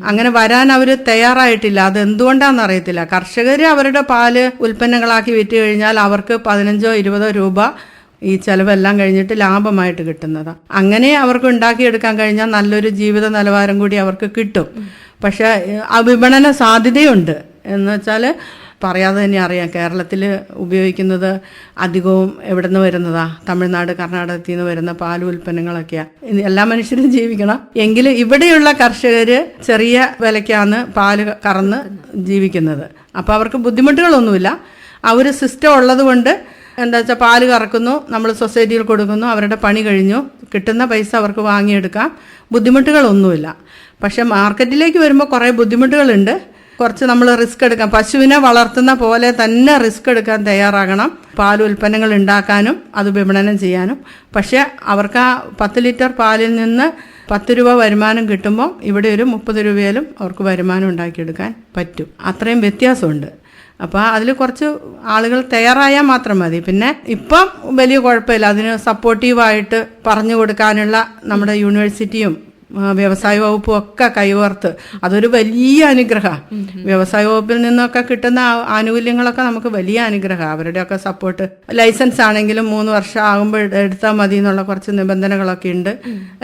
അങ്ങനെ വരാൻ അവർ തയ്യാറായിട്ടില്ല. അത് എന്തുകൊണ്ടാണെന്ന് അറിയത്തില്ല. കർഷകർ അവരുടെ പാല് ഉൽപ്പന്നങ്ങളാക്കി വിറ്റ് കഴിഞ്ഞാൽ അവർക്ക് 15-20 രൂപ ഈ ചെലവെല്ലാം കഴിഞ്ഞിട്ട് ലാഭമായിട്ട് കിട്ടുന്നതാണ്. അങ്ങനെ അവർക്ക് ഉണ്ടാക്കിയെടുക്കാൻ കഴിഞ്ഞാൽ നല്ലൊരു ജീവിത നിലവാരം കൂടി അവർക്ക് കിട്ടും. പക്ഷെ ആ വിപണന സാധ്യതയുണ്ട്. എന്ന് വെച്ചാൽ പറയാതെ തന്നെ അറിയാം, കേരളത്തിൽ ഉപയോഗിക്കുന്നത് അധികവും എവിടെ നിന്ന് വരുന്നതാ? തമിഴ്നാട്, കർണാടകത്തിൽ നിന്ന് വരുന്ന പാൽ ഉൽപ്പന്നങ്ങളൊക്കെയാണ്. എല്ലാ മനുഷ്യരും ജീവിക്കണം. എങ്കിലും ഇവിടെയുള്ള കർഷകർ ചെറിയ വിലയ്ക്കാണ് പാല് കറന്ന് ജീവിക്കുന്നത്. അപ്പോൾ അവർക്ക് ബുദ്ധിമുട്ടുകളൊന്നുമില്ല. ആ ഒരു സിസ്റ്റം ഉള്ളത് കൊണ്ട് എന്താ വെച്ചാൽ പാല് കറക്കുന്നു, നമ്മൾ സൊസൈറ്റിയിൽ കൊടുക്കുന്നു, അവരുടെ പണി കഴിഞ്ഞു, കിട്ടുന്ന പൈസ അവർക്ക് വാങ്ങിയെടുക്കാം, ബുദ്ധിമുട്ടുകളൊന്നുമില്ല. പക്ഷെ മാർക്കറ്റിലേക്ക് വരുമ്പോൾ കുറേ ബുദ്ധിമുട്ടുകളുണ്ട്. കുറച്ച് നമ്മൾ റിസ്ക് എടുക്കാം. പശുവിനെ വളർത്തുന്ന പോലെ തന്നെ റിസ്ക് എടുക്കാൻ തയ്യാറാകണം, പാൽ ഉൽപ്പന്നങ്ങൾ ഉണ്ടാക്കാനും അത് വിപണനം ചെയ്യാനും. പക്ഷേ അവർക്ക് ആ 10 ലിറ്റർ പാലിൽ നിന്ന് 10 രൂപ വരുമാനം കിട്ടുമ്പോൾ ഇവിടെ ഒരു 30 രൂപയിലും അവർക്ക് വരുമാനം ഉണ്ടാക്കിയെടുക്കാൻ പറ്റും. അത്രയും വ്യത്യാസമുണ്ട്. അപ്പോൾ അതിൽ കുറച്ച് ആളുകൾ തയ്യാറായാൽ മാത്രം മതി. പിന്നെ ഇപ്പം വലിയ കുഴപ്പമില്ല. അതിന് സപ്പോർട്ടീവായിട്ട് പറഞ്ഞു കൊടുക്കാനുള്ള നമ്മുടെ യൂണിവേഴ്സിറ്റിയും വ്യവസായ വകുപ്പും ഒക്കെ കൈകോർത്ത് അതൊരു വലിയ അനുഗ്രഹമാണ്. വ്യവസായ വകുപ്പിൽ നിന്നൊക്കെ കിട്ടുന്ന ആനുകൂല്യങ്ങളൊക്കെ നമുക്ക് വലിയ അനുഗ്രഹമാണ്. അവരുടെയൊക്കെ സപ്പോർട്ട്. ലൈസൻസ് ആണെങ്കിലും 3 വർഷം ആകുമ്പോൾ എടുത്താൽ മതി എന്നുള്ള കുറച്ച് നിബന്ധനകളൊക്കെ ഉണ്ട്.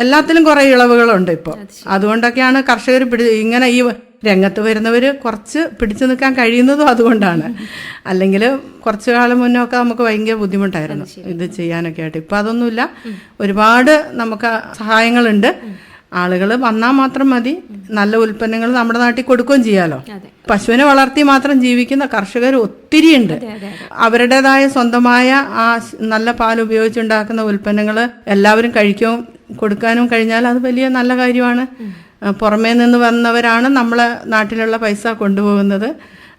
എല്ലാത്തിലും കുറേ ഇളവുകളുണ്ട് ഇപ്പോൾ. അതുകൊണ്ടൊക്കെയാണ് കർഷകർ ഇങ്ങനെ ഈ രംഗത്ത് വരുന്നവർ കുറച്ച് പിടിച്ചു നിൽക്കാൻ കഴിയുന്നതും അതുകൊണ്ടാണ്. അല്ലെങ്കിൽ കുറച്ചു കാലം മുന്നേ ഒക്കെ നമുക്ക് ഭയങ്കര ബുദ്ധിമുട്ടായിരുന്നു ഇത് ചെയ്യാനൊക്കെ ആയിട്ട്. ഇപ്പം അതൊന്നുമില്ല. ഒരുപാട് നമുക്ക് സഹായങ്ങളുണ്ട്. ആളുകൾ വന്നാൽ മാത്രം മതി. നല്ല ഉൽപ്പന്നങ്ങൾ നമ്മുടെ നാട്ടിൽ കൊടുക്കുകയും ചെയ്യാലോ. പശുവിനെ വളർത്തി മാത്രം ജീവിക്കുന്ന കർഷകർ ഒത്തിരിയുണ്ട്. അവരുടേതായ സ്വന്തമായ ആ നല്ല പാൽ ഉപയോഗിച്ചുണ്ടാക്കുന്ന ഉൽപ്പന്നങ്ങൾ എല്ലാവരും കഴിക്കുകയും കൊടുക്കാനും കഴിഞ്ഞാൽ അത് വലിയ നല്ല കാര്യമാണ്. പുറമേ നിന്ന് വന്നവരാണ് നമ്മളെ നാട്ടിലുള്ള പൈസ കൊണ്ടുപോകുന്നത്.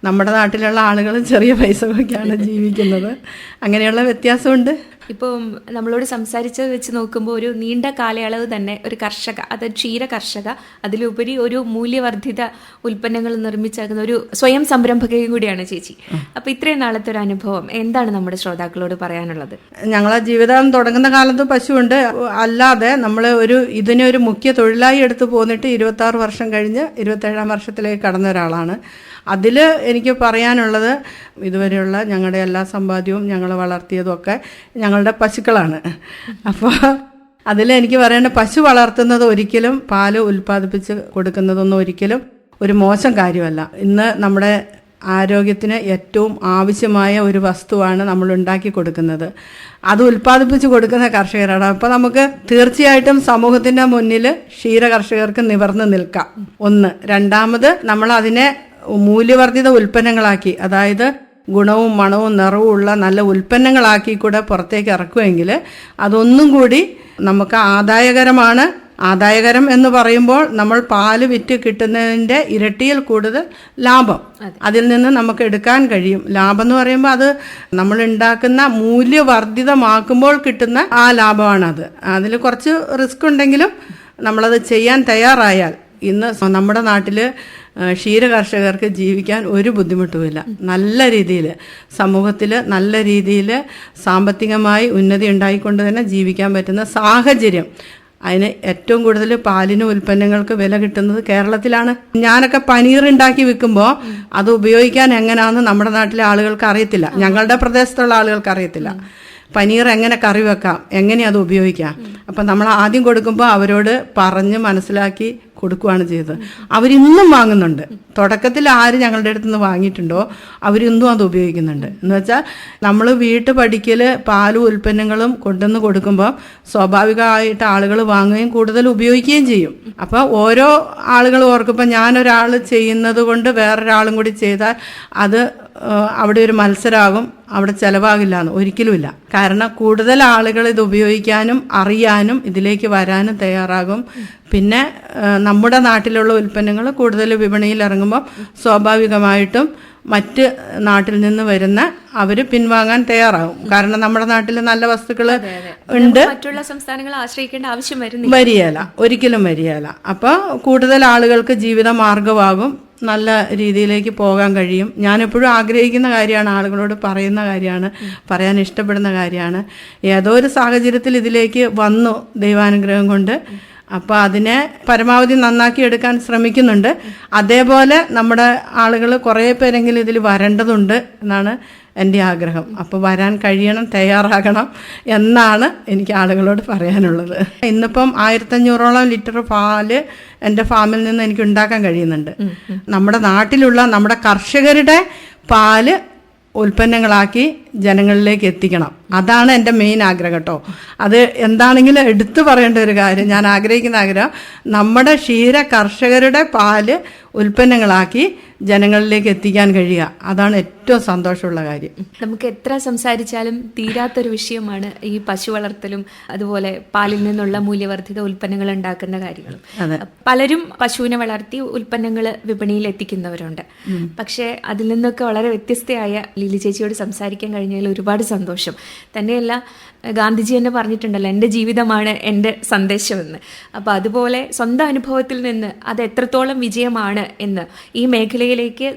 നമ്മുടെ നാട്ടിലുള്ള ആളുകൾ ചെറിയ പൈസക്കൊക്കെയാണ് ജീവിക്കുന്നത്. അങ്ങനെയുള്ള വ്യത്യാസമുണ്ട്. ഇപ്പോൾ നമ്മളോട് സംസാരിച്ചത് വെച്ച് നോക്കുമ്പോൾ ഒരു നീണ്ട കാലയളവ് തന്നെ ഒരു കർഷക, അത് ക്ഷീര കർഷക, അതിലുപരി ഒരു മൂല്യവർദ്ധിത ഉൽപ്പന്നങ്ങൾ നിർമ്മിച്ചാക്കുന്ന ഒരു സ്വയം സംരംഭകയും കൂടിയാണ് ചേച്ചി. അപ്പോൾ ഇത്രയും നാളത്തെ ഒരു അനുഭവം എന്താണ് നമ്മുടെ ശ്രോതാക്കളോട് പറയാനുള്ളത്? ഞങ്ങളെ ജീവിതം തുടങ്ങുന്ന കാലത്ത് പശുവുണ്ട്. അല്ലാതെ നമ്മൾ ഇതിനൊരു മുഖ്യ തൊഴിലായി എടുത്ത് പോന്നിട്ട് 26 വർഷം കഴിഞ്ഞ് 27ാം വർഷത്തിലേക്ക് കടന്ന ഒരാളാണ്. അതിൽ എനിക്ക് പറയാനുള്ളത്, ഇതുവരെയുള്ള ഞങ്ങളുടെ എല്ലാ സമ്പാദ്യവും ഞങ്ങൾ വളർത്തിയതും ഒക്കെ ഞങ്ങളുടെ പശുക്കളാണ്. അപ്പോൾ അതിലെനിക്ക് പറയേണ്ട, പശു വളർത്തുന്നത് ഒരിക്കലും പാല് ഉൽപ്പാദിപ്പിച്ച് കൊടുക്കുന്നതൊന്നും ഒരിക്കലും ഒരു മോശം കാര്യമല്ല. ഇന്ന് നമ്മുടെ ആരോഗ്യത്തിന് ഏറ്റവും ആവശ്യമായ ഒരു വസ്തുവാണ് നമ്മൾ ഉണ്ടാക്കി കൊടുക്കുന്നത്. അത് ഉൽപ്പാദിപ്പിച്ച് കൊടുക്കുന്ന കർഷകരാണ്. അപ്പോൾ നമുക്ക് തീർച്ചയായിട്ടും സമൂഹത്തിൻ്റെ മുന്നിൽ ക്ഷീര കർഷകർക്ക് നിവർന്ന് നിൽക്കാം. ഒന്ന്. രണ്ടാമത്, നമ്മൾ അതിനെ മൂല്യവർദ്ധിത ഉൽപ്പന്നങ്ങളാക്കി, അതായത് ഗുണവും മണവും നിറവും ഉള്ള നല്ല ഉൽപ്പന്നങ്ങളാക്കി കൂടെ പുറത്തേക്ക് ഇറക്കുമെങ്കിൽ അതൊന്നും കൂടി നമുക്ക് ആദായകരമാണ്. ആദായകരം എന്ന് പറയുമ്പോൾ നമ്മൾ പാല് വിറ്റ് കിട്ടുന്നതിൻ്റെ ഇരട്ടിയിൽ കൂടുതൽ ലാഭം അതിൽ നിന്ന് നമുക്ക് എടുക്കാൻ കഴിയും. ലാഭം എന്ന് പറയുമ്പോൾ അത് നമ്മൾ ഉണ്ടാക്കുന്ന മൂല്യവർദ്ധിതമാക്കുമ്പോൾ കിട്ടുന്ന ആ ലാഭമാണത്. അതിൽ കുറച്ച് റിസ്ക് ഉണ്ടെങ്കിലും നമ്മളത് ചെയ്യാൻ തയ്യാറായാൽ ഇന്ന് നമ്മുടെ നാട്ടിൽ ക്ഷീര കർഷകർക്ക് ജീവിക്കാൻ ഒരു ബുദ്ധിമുട്ടുമില്ല. നല്ല രീതിയിൽ സമൂഹത്തിൽ നല്ല രീതിയിൽ സാമ്പത്തികമായി ഉന്നതി ഉണ്ടായിക്കൊണ്ട് തന്നെ ജീവിക്കാൻ പറ്റുന്ന സാഹചര്യം. അതിന് ഏറ്റവും കൂടുതൽ പാലിന് ഉൽപ്പന്നങ്ങൾക്ക് വില കിട്ടുന്നത് കേരളത്തിലാണ്. ഞാനൊക്കെ പനീർ ഉണ്ടാക്കി വിൽക്കുമ്പോൾ അത് ഉപയോഗിക്കാൻ എങ്ങനെയാണെന്ന് നമ്മുടെ നാട്ടിലെ ആളുകൾക്ക് അറിയത്തില്ല, ഞങ്ങളുടെ പ്രദേശത്തുള്ള ആളുകൾക്ക് അറിയത്തില്ല. പനീർ എങ്ങനെ കറി വെക്കാം, എങ്ങനെ അത് ഉപയോഗിക്കാം. അപ്പം നമ്മൾ ആദ്യം കൊടുക്കുമ്പോൾ അവരോട് പറഞ്ഞ് മനസ്സിലാക്കി കൊടുക്കുകയാണ് ചെയ്തത്. അവരിന്നും വാങ്ങുന്നുണ്ട്. തുടക്കത്തിൽ ആര് ഞങ്ങളുടെ അടുത്ത് നിന്ന് വാങ്ങിയിട്ടുണ്ടോ അവരിന്നും അത് ഉപയോഗിക്കുന്നുണ്ട്. എന്ന് വെച്ചാൽ നമ്മൾ പഠിക്കൽ പാലും ഉൽപ്പന്നങ്ങളും കൊണ്ടുവന്ന് കൊടുക്കുമ്പോൾ സ്വാഭാവികമായിട്ട് ആളുകൾ വാങ്ങുകയും കൂടുതൽ ഉപയോഗിക്കുകയും ചെയ്യും. അപ്പോൾ ഓരോ ആളുകൾ ഓർക്കുമ്പോൾ ഞാനൊരാൾ ചെയ്യുന്നത് കൊണ്ട് വേറൊരാളും കൂടി ചെയ്താൽ അത് അവിടെ ഒരു മത്സരമാകും, അവിടെ ചിലവാകില്ല എന്ന് ഒരിക്കലുമില്ല. കാരണം കൂടുതൽ ആളുകൾ ഇത് ഉപയോഗിക്കാനും അറിയാനും ഇതിലേക്ക് വരാനും തയ്യാറാകും. പിന്നെ നമ്മുടെ നാട്ടിലുള്ള ഉൽപ്പന്നങ്ങൾ കൂടുതൽ വിപണിയിൽ ഇറങ്ങുമ്പോൾ സ്വാഭാവികമായിട്ടും മറ്റ് നാട്ടിൽ നിന്ന് വരുന്ന അവർ പിൻവാങ്ങാൻ തയ്യാറാകും. കാരണം നമ്മുടെ നാട്ടിൽ നല്ല വസ്തുക്കൾ ഉണ്ട്, മറ്റുള്ള സംസ്ഥാനങ്ങളെ ആശ്രയിക്കേണ്ട ആവശ്യം വരികയില്ല, ഒരിക്കലും വരികയില്ല. അപ്പോൾ കൂടുതൽ ആളുകൾക്ക് ജീവിത മാർഗമാകും, നല്ല രീതിയിലേക്ക് പോകാൻ കഴിയും. ഞാനെപ്പോഴും ആഗ്രഹിക്കുന്ന കാര്യമാണ്, ആളുകളോട് പറയുന്ന കാര്യമാണ്, പറയാൻ ഇഷ്ടപ്പെടുന്ന കാര്യമാണ്. ഏതോ ഒരു സാഹചര്യത്തിൽ ഇതിലേക്ക് വന്നു ദൈവാനുഗ്രഹം കൊണ്ട്. അപ്പോൾ അതിനെ പരമാവധി നന്നാക്കി എടുക്കാൻ ശ്രമിക്കുന്നുണ്ട്. അതേപോലെ നമ്മുടെ ആളുകൾ കുറേ പേരെങ്കിലും ഇതിൽ വരേണ്ടതുണ്ട് എന്നാണ് എൻ്റെ ആഗ്രഹം. അപ്പോൾ വരാൻ കഴിയണം, തയ്യാറാകണം എന്നാണ് എനിക്ക് ആളുകളോട് പറയാനുള്ളത്. ഇന്നിപ്പം 1500ഓളം ലിറ്റർ പാല് എൻ്റെ ഫാമിൽ നിന്ന് എനിക്ക് ഉണ്ടാക്കാൻ കഴിയുന്നുണ്ട്. നമ്മുടെ നാട്ടിലുള്ള നമ്മുടെ കർഷകരുടെ പാല് ഉൽപ്പന്നങ്ങളാക്കി ജനങ്ങളിലേക്ക് എത്തിക്കണം. അതാണ് എൻ്റെ മെയിൻ ആഗ്രഹം കേട്ടോ. അത് എന്താണെങ്കിലും എടുത്തു പറയേണ്ട ഒരു കാര്യം, ഞാൻ ആഗ്രഹിക്കുന്ന ആഗ്രഹം നമ്മുടെ ക്ഷീര കർഷകരുടെ പാല് ഉൽപ്പന്നങ്ങളാക്കി ജനങ്ങളിലേക്ക് എത്തിക്കാൻ കഴിയുക. അതാണ് ഏറ്റവും സന്തോഷമുള്ള കാര്യം. നമുക്ക് എത്ര സംസാരിച്ചാലും തീരാത്തൊരു വിഷയമാണ് ഈ പശു വളർത്തലും അതുപോലെ പാലിൽ നിന്നുള്ള മൂല്യവർദ്ധിത ഉൽപ്പന്നങ്ങൾ ഉണ്ടാക്കുന്ന കാര്യങ്ങളും. പലരും പശുവിനെ വളർത്തി ഉൽപ്പന്നങ്ങൾ വിപണിയിൽ എത്തിക്കുന്നവരുണ്ട്. പക്ഷേ അതിൽ നിന്നൊക്കെ വളരെ വ്യത്യസ്തയായ ലിലി ചേച്ചിയോട് സംസാരിക്കാൻ കഴിഞ്ഞതിൽ ഒരുപാട് സന്തോഷം. തന്നെയല്ല, ഗാന്ധിജി തന്നെ പറഞ്ഞിട്ടുണ്ടല്ലോ, എൻ്റെ ജീവിതമാണ് എൻ്റെ സന്ദേശമെന്ന്. അപ്പോൾ അതുപോലെ സ്വന്തം അനുഭവത്തിൽ നിന്ന് അത് എത്രത്തോളം വിജയമാണ് എന്ന് ഈ മേഖലയിലേക്ക്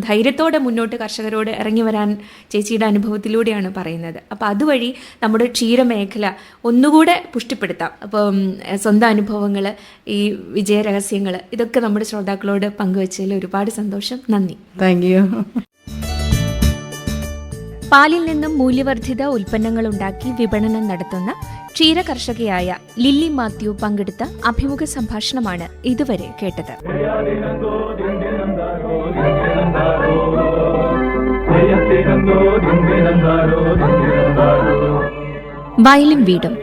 ധൈര്യത്തോടെ മുന്നോട്ട് കർഷകരോട് ഇറങ്ങി വരാൻ ചേച്ചിയുടെ അനുഭവത്തിലൂടെയാണ് പറയുന്നത്. അപ്പോൾ അതുവഴി നമ്മുടെ ക്ഷീരമേഖല ഒന്നുകൂടെ പുഷ്ടിപ്പെടുത്താം. അപ്പം സ്വന്തം അനുഭവങ്ങൾ, ഈ വിജയ രഹസ്യങ്ങൾ, ഇതൊക്കെ നമ്മുടെ ശ്രോതാക്കളോട് പങ്കുവച്ചതിൽ ഒരുപാട് സന്തോഷം. നന്ദി. Thank you. പാലിൽ നിന്നും മൂല്യവർദ്ധിത ഉൽപ്പന്നങ്ങൾ ഉണ്ടാക്കി വിപണനം നടത്തുന്ന ക്ഷീര കർഷകയായ ലില്ലി മാത്യു പങ്കെടുത്ത അഭിമുഖ സംഭാഷണമാണ് ഇതുവരെ കേട്ടത്. വയലും വീടും